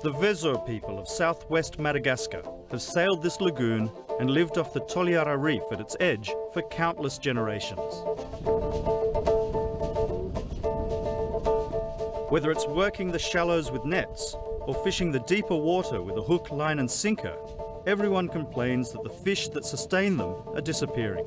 The Vezo people of southwest Madagascar have sailed this lagoon and lived off the Toliara reef at its edge for countless generations. Whether it's working the shallows with nets or fishing the deeper water with a hook, line and sinker, everyone complains that the fish that sustain them are disappearing.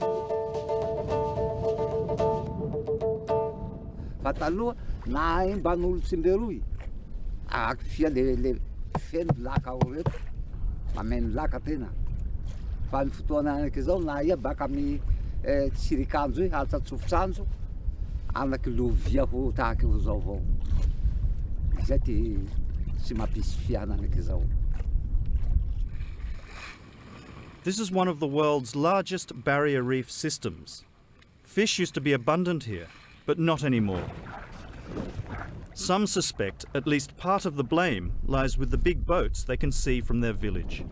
This is one of the world's largest barrier reef systems. Fish used to be abundant here, but not anymore. Some suspect at least part of the blame lies with the big boats they can see from their village.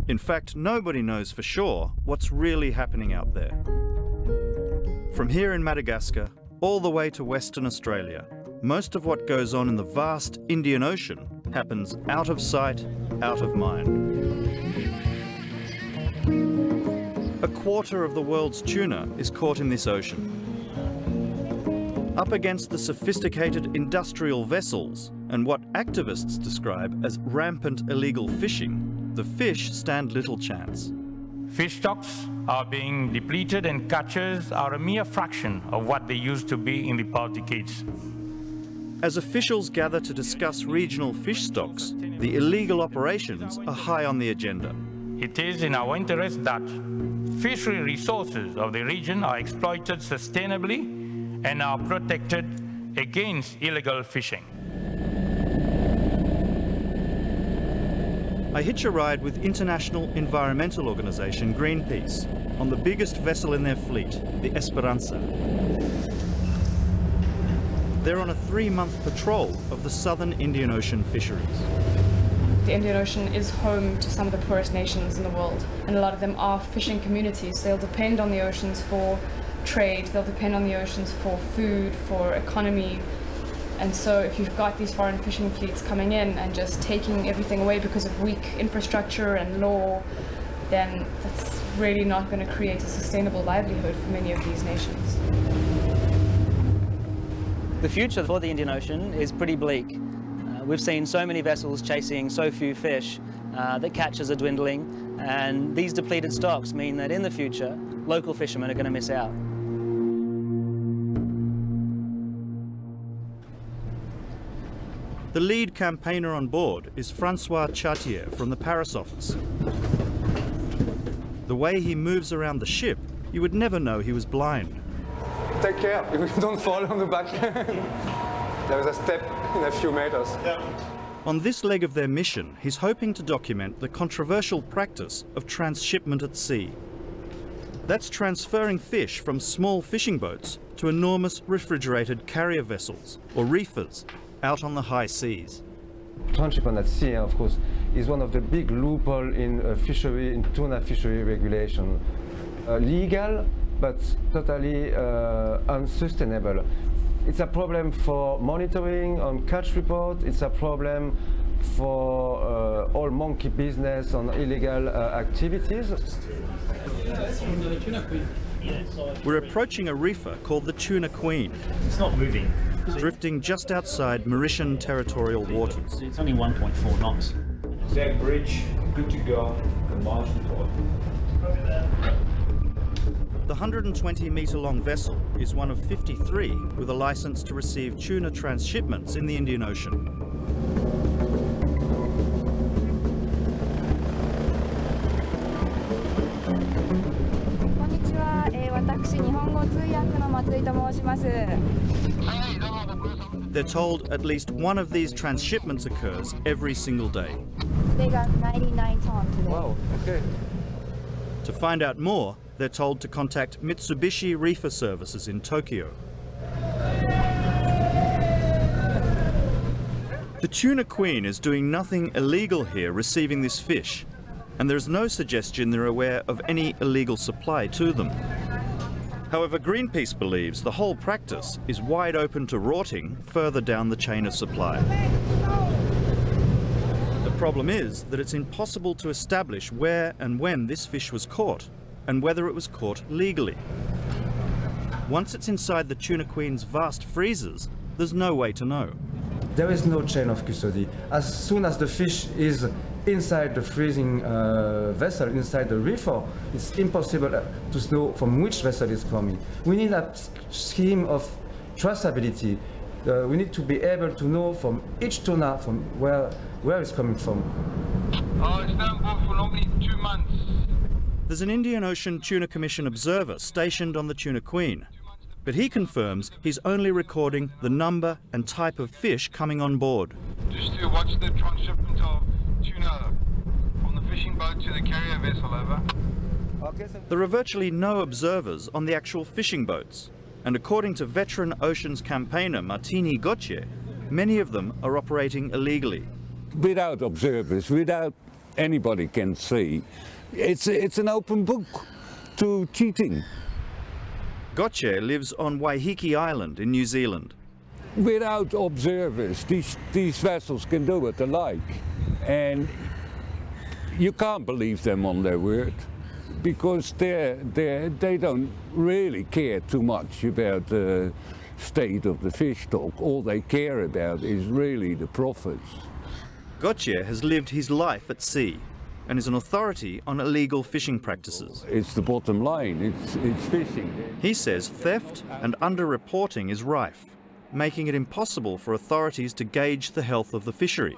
In fact, nobody knows for sure what's really happening out there. From here in Madagascar, all the way to Western Australia, most of what goes on in the vast Indian Ocean happens out of sight, out of mind. A quarter of the world's tuna is caught in this ocean. Up against the sophisticated industrial vessels and what activists describe as rampant illegal fishing, the fish stand little chance. Fish stocks are being depleted and catches are a mere fraction of what they used to be in the past decades. As officials gather to discuss regional fish stocks, the illegal operations are high on the agenda. It is in our interest that fishery resources of the region are exploited sustainably and are protected against illegal fishing. I hitch a ride with international environmental organisation Greenpeace on the biggest vessel in their fleet, the Esperanza. They're on a 3-month patrol of the southern Indian Ocean fisheries. The Indian Ocean is home to some of the poorest nations in the world, and a lot of them are fishing communities. They'll depend on the oceans for trade, they'll depend on the oceans for food, for economy. And so if you've got these foreign fishing fleets coming in and just taking everything away because of weak infrastructure and law, then that's really not going to create a sustainable livelihood for many of these nations. The future for the Indian Ocean is pretty bleak. We've seen so many vessels chasing so few fish that catches are dwindling, and these depleted stocks mean that in the future, local fishermen are going to miss out. The lead campaigner on board is Francois Chartier from the Paris office. The way he moves around the ship, you would never know he was blind. Take care, you don't fall on the back. There is a step in a few meters. Yeah. On this leg of their mission, he's hoping to document the controversial practice of transshipment at sea. That's transferring fish from small fishing boats to enormous refrigerated carrier vessels, or reefers, out on the high seas. Transshipment at sea, of course, is one of the big loopholes in fishery, in tuna fishery regulation. Legal, but totally unsustainable. It's a problem for monitoring on catch report. It's a problem for all monkey business on illegal activities. We're approaching a reefer called the Tuna Queen. It's not moving. Drifting just outside Mauritian territorial waters. It's only 1.4 knots. Deck bridge, good to go. The 120-metre-long vessel is one of 53 with a licence to receive tuna transshipments in the Indian Ocean. They're told at least one of these transshipments occurs every single day. They got 99 tons today. Wow, okay. To find out more, they're told to contact Mitsubishi Reefer Services in Tokyo. The tuna queen is doing nothing illegal here receiving this fish, and there's no suggestion they're aware of any illegal supply to them. However, Greenpeace believes the whole practice is wide open to rorting further down the chain of supply. The problem is that it's impossible to establish where and when this fish was caught, and whether it was caught legally. Once it's inside the tuna queen's vast freezers, there's no way to know. There is no chain of custody. As soon as the fish is inside the freezing vessel, inside the reefer, it's impossible to know from which vessel it's coming. We need a scheme of traceability. We need to be able to know from each tuna from where it's coming from. It's down for normally 2 months. There's an Indian Ocean Tuna Commission observer stationed on the Tuna Queen, but he confirms he's only recording the number and type of fish coming on board. Just to watch the transshipment of tuna from the fishing boat to the carrier vessel, over. There are virtually no observers on the actual fishing boats, and according to veteran oceans campaigner Martini Gauthier, many of them are operating illegally. Without observers, without anybody can see, it's an open book to cheating. Gauthier lives on Waiheke Island in New Zealand. Without observers, these vessels can do what they like, and you can't believe them on their word, because they don't really care too much about the state of the fish stock. All they care about is really the profits. Gauthier has lived his life at sea and is an authority on illegal fishing practices. It's the bottom line, it's fishing. He says theft and underreporting is rife, making it impossible for authorities to gauge the health of the fishery.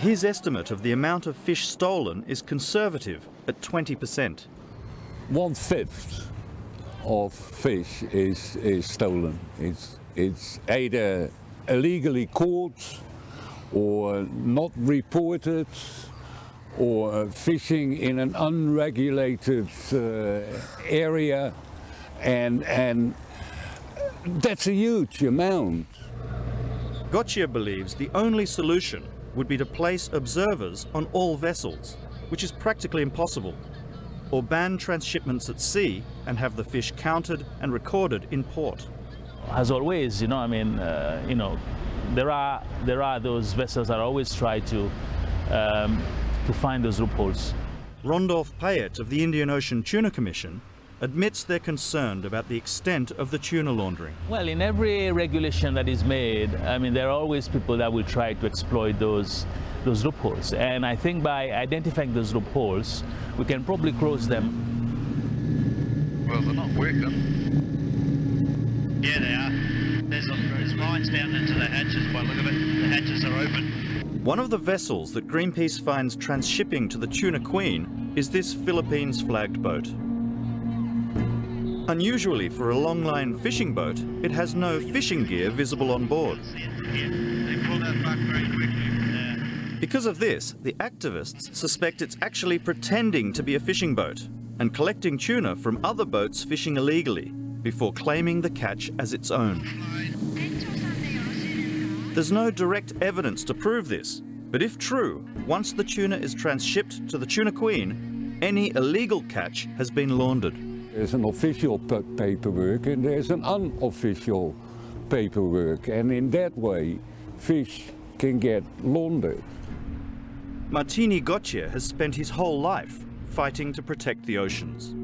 His estimate of the amount of fish stolen is conservative at 20%. 1/5 of fish is stolen. It's either illegally caught or not reported, or fishing in an unregulated area, and that's a huge amount. Gauthier believes the only solution would be to place observers on all vessels, which is practically impossible, or ban transshipments at sea and have the fish counted and recorded in port. As always, there are those vessels that always try to find those loopholes. Rondolph Payet of the Indian Ocean Tuna Commission admits they're concerned about the extent of the tuna laundering. Well, in every regulation that is made, there are always people that will try to exploit those loopholes. And I think by identifying those loopholes, we can probably close them. Well, they're not working. Yeah, they are. There's mines down into the hatches. By the look of it, the hatches are open. One of the vessels that Greenpeace finds transshipping to the Tuna Queen is this Philippines-flagged boat. Unusually for a longline fishing boat, it has no fishing gear visible on board. They pull that back very quickly. Because of this, the activists suspect it's actually pretending to be a fishing boat and collecting tuna from other boats fishing illegally before claiming the catch as its own. There's no direct evidence to prove this, but if true, once the tuna is transshipped to the Tuna Queen, any illegal catch has been laundered. There's an official paperwork and there's an unofficial paperwork, and in that way fish can get laundered. Martini Gauthier has spent his whole life fighting to protect the oceans.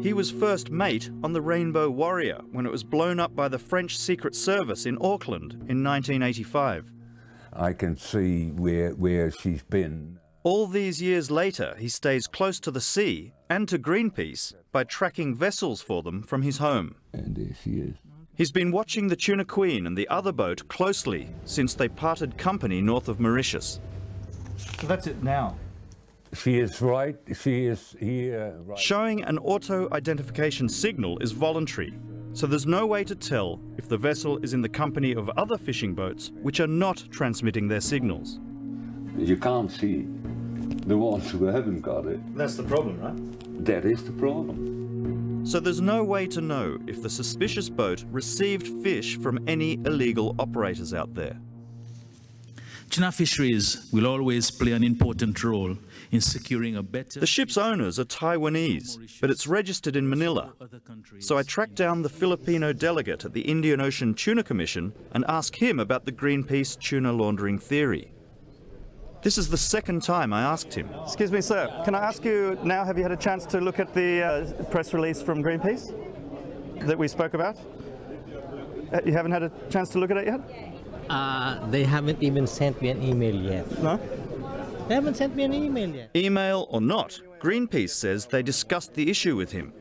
He was first mate on the Rainbow Warrior when it was blown up by the French Secret Service in Auckland in 1985. I can see where she's been. All these years later, he stays close to the sea and to Greenpeace by tracking vessels for them from his home. And there she is. He's been watching the Tuna Queen and the other boat closely since they parted company north of Mauritius. So that's it now. She is here right. Showing an auto-identification signal is voluntary, So there's no way to tell if the vessel is in the company of other fishing boats which are not transmitting their signals. You can't see the ones who haven't got it. That's the problem, right? That is the problem. So there's no way to know if the suspicious boat received fish from any illegal operators out there. Tuna fisheries will always play an important role in securing a better... The ship's owners are Taiwanese, but it's registered in Manila. So I tracked down the Filipino delegate at the Indian Ocean Tuna Commission and asked him about the Greenpeace tuna laundering theory. This is the second time I asked him. Excuse me, sir. Can I ask you now, have you had a chance to look at the press release from Greenpeace that we spoke about? You haven't had a chance to look at it yet? They haven't even sent me an email yet. No? They haven't sent me an email yet. Email or not, Greenpeace says they discussed the issue with him.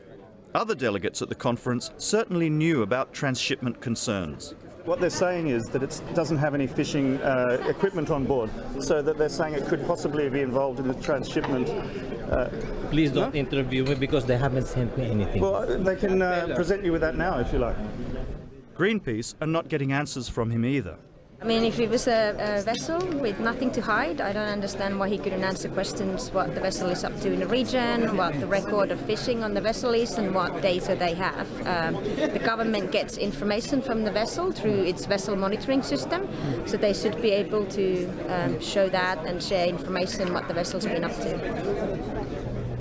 Other delegates at the conference certainly knew about transshipment concerns. What they're saying is that it doesn't have any fishing equipment on board, so that they're saying it could possibly be involved in the transshipment. Please don't interview me because they haven't sent me anything. Well, they can present you with that now if you like. Greenpeace are not getting answers from him either. I mean, if it was a vessel with nothing to hide, I don't understand why he couldn't answer questions what the vessel is up to in the region, what the record of fishing on the vessel is, and what data they have. The government gets information from the vessel through its vessel monitoring system, so they should be able to show that and share information what the vessel's been up to.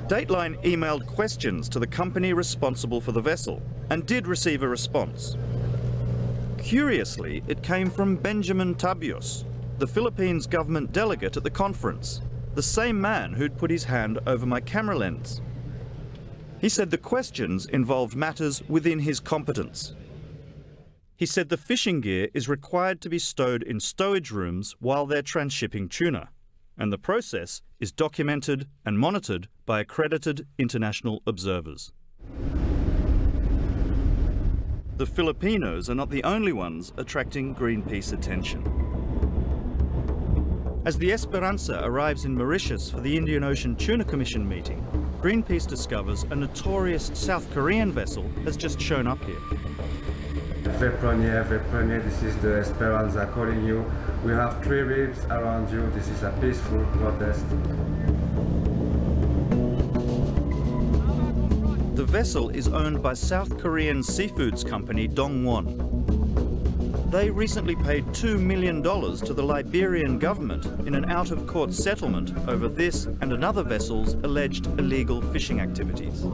Dateline emailed questions to the company responsible for the vessel and did receive a response. Curiously, it came from Benjamin Tabios, the Philippines government delegate at the conference, the same man who'd put his hand over my camera lens. He said the questions involved matters within his competence. He said the fishing gear is required to be stowed in stowage rooms while they're transshipping tuna, and the process is documented and monitored by accredited international observers. The Filipinos are not the only ones attracting Greenpeace attention. As the Esperanza arrives in Mauritius for the Indian Ocean Tuna Commission meeting, Greenpeace discovers a notorious South Korean vessel has just shown up here. Premier, this is the Esperanza calling you. We have 3 reefs around you. This is a peaceful protest. The vessel is owned by South Korean seafoods company Dongwon. They recently paid $2 million to the Liberian government in an out-of-court settlement over this and another vessel's alleged illegal fishing activities.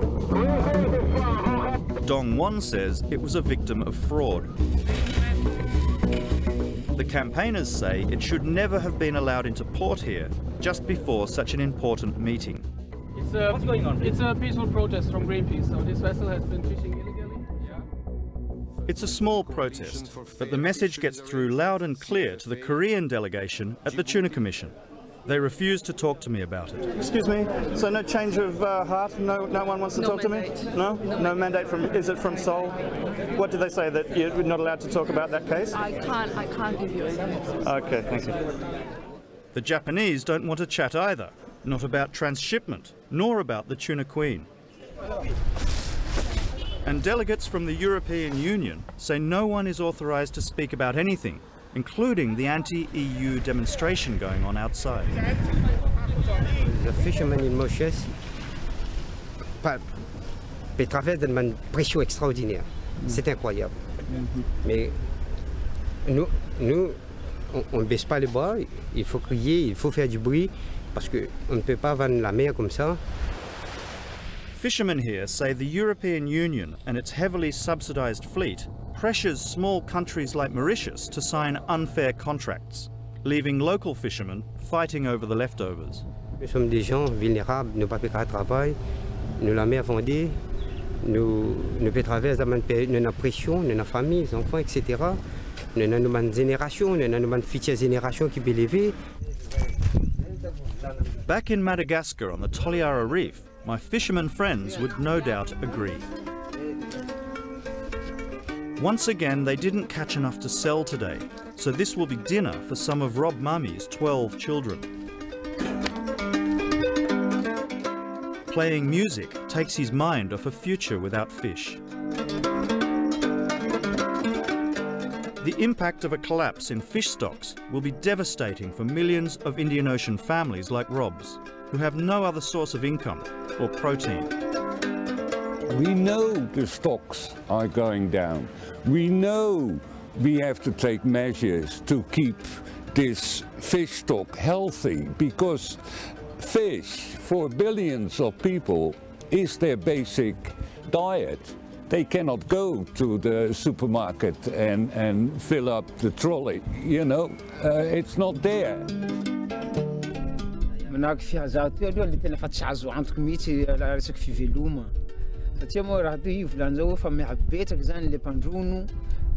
Dongwon says it was a victim of fraud. The campaigners say it should never have been allowed into port here just before such an important meeting. What's going on? It's a peaceful protest from Greenpeace. So this vessel has been fishing illegally. It's a small protest, but the message gets through loud and clear to the Korean delegation at the Tuna Commission. They refuse to talk to me about it. Excuse me, so no change of heart? No one wants to talk mandate. to me? No? No mandate from, is it from Seoul? What did they say, that you're not allowed to talk about that case? I can't give you any. Okay, thank you. The Japanese don't want to chat either. Not about transshipment, nor about the tuna queen. And delegates from the European Union say no one is authorised to speak about anything, including the anti-EU demonstration going on outside. The fishermen in Mauritius traversent une pression extraordinaire. C'est incroyable. Mais nous, on ne baisse pas les bras, il faut crier, il faut faire du bruit. Parce qu'on ne peut pas vendre la mer comme ça. Fishermen here say the European Union and its heavily subsidised fleet pressures small countries like Mauritius to sign unfair contracts, leaving local fishermen fighting over the leftovers. Nous sommes des gens vulnérables, nos papiers de travail, nous la mer vendée, nous traversons une pression, notre famille, les enfants, etc. Nous avons une génération, nous avons une future génération qui peut lever. Back in Madagascar on the Toliara Reef, my fishermen friends would no doubt agree. Once again, they didn't catch enough to sell today, so this will be dinner for some of Rob Mummy's 12 children. Playing music takes his mind off a future without fish. The impact of a collapse in fish stocks will be devastating for millions of Indian Ocean families like Rob's, who have no other source of income or protein. We know the stocks are going down. We know we have to take measures to keep this fish stock healthy, because fish, for billions of people, is their basic diet. They cannot go to the supermarket and fill up the trolley, you know, it's not there. Manahaka fihazaha teo aloha le tena fa tsy azo antoky mihitsy resaky fiveloma. Satria moa raha teo ivolan'izao hoe fa mihabetsaky zany le mpandrono,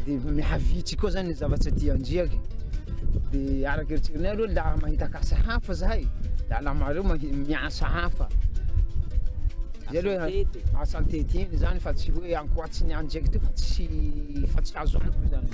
dia mihavitsy koa zany zavatsy aty andriaky. Dia araky eritserinay aloha laha mahita kasa hafa zahay, da alamareo miasa hafa. Asa antety iny zany fa tsy hoe ankoatsy ny andriaky teo fa tsy azo antoky zany.